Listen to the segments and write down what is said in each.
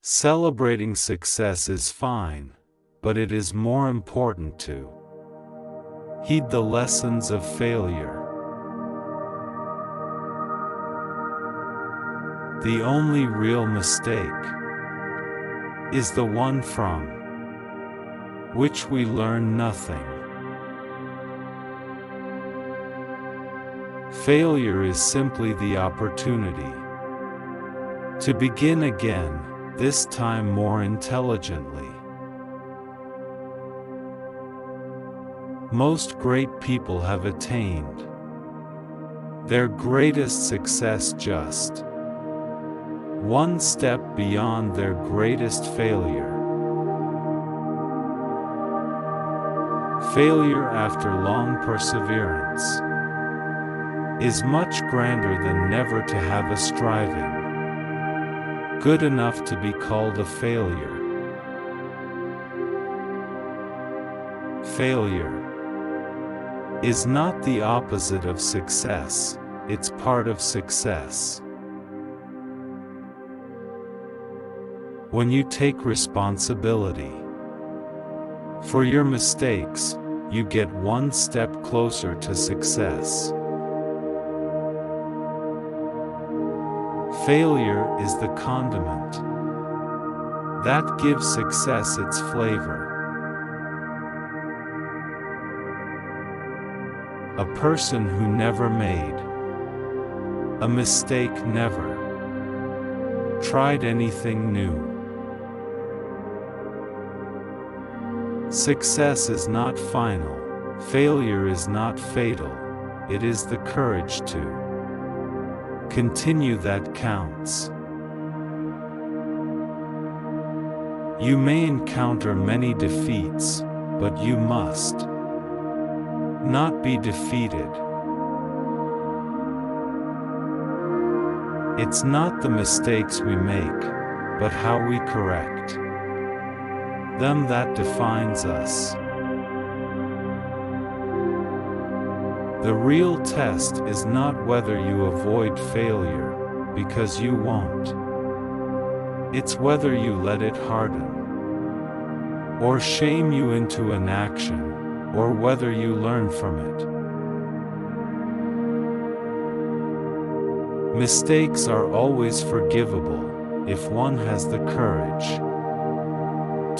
Celebrating success is fine, but it is more important to heed the lessons of failure. The only real mistake is the one from which we learn nothing. Failure is simply the opportunity to begin again, this time more intelligently. Most great people have attained their greatest success just one step beyond their greatest failure. Failure after long perseverance is much grander than never to have a striving good enough to be called a failure. Failure is not the opposite of success, it's part of success. When you take responsibility for your mistakes, you get one step closer to success. Failure is the condiment that gives success its flavor. A person who never made a mistake never tried anything new. Success is not final, failure is not fatal, it is the courage to continue that counts. You may encounter many defeats, but you must not be defeated. It's not the mistakes we make, but how we correct them that defines us. The real test is not whether you avoid failure, because you won't. It's whether you let it harden, or shame you into inaction, or whether you learn from it. Mistakes are always forgivable, if one has the courage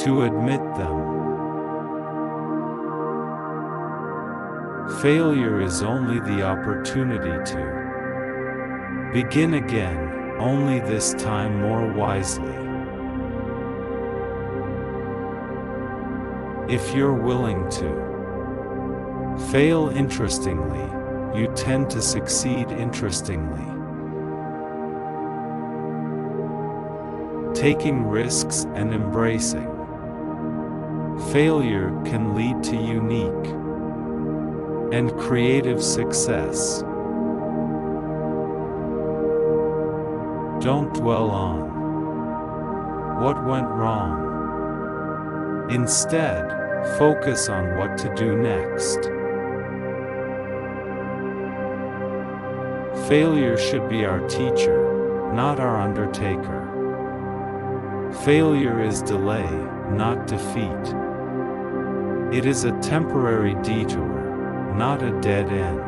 to admit them. Failure is only the opportunity to begin again, only this time more wisely. If you're willing to fail interestingly, you tend to succeed interestingly. Taking risks and embracing failure can lead to unique and creative success. Don't dwell on what went wrong. Instead, focus on what to do next. Failure should be our teacher, not our undertaker. Failure is delay, not defeat. It is a temporary detour, not a dead end.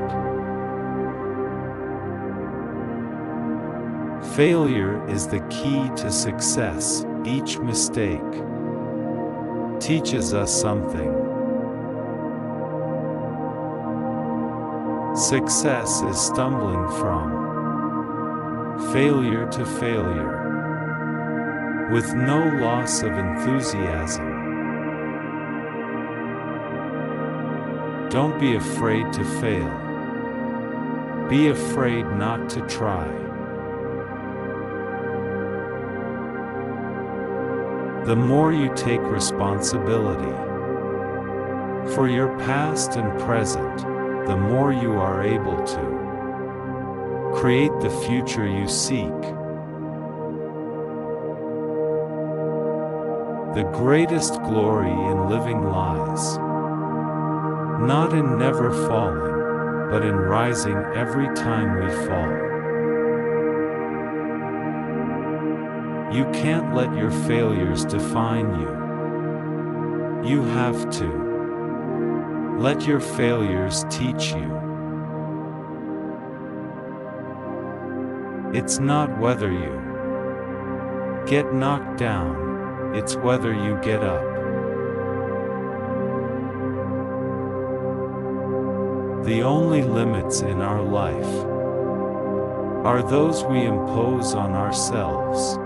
Failure is the key to success. Each mistake teaches us something. Success is stumbling from failure to failure, with no loss of enthusiasm. Don't be afraid to fail. Be afraid not to try. The more you take responsibility for your past and present, the more you are able to create the future you seek. The greatest glory in living lies not in never falling, but in rising every time we fall. You can't let your failures define you. You have to let your failures teach you. It's not whether you get knocked down, it's whether you get up. The only limits in our life are those we impose on ourselves.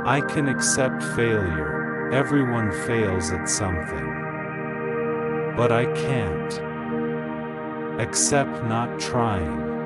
I can accept failure, everyone fails at something. But I can't accept not trying.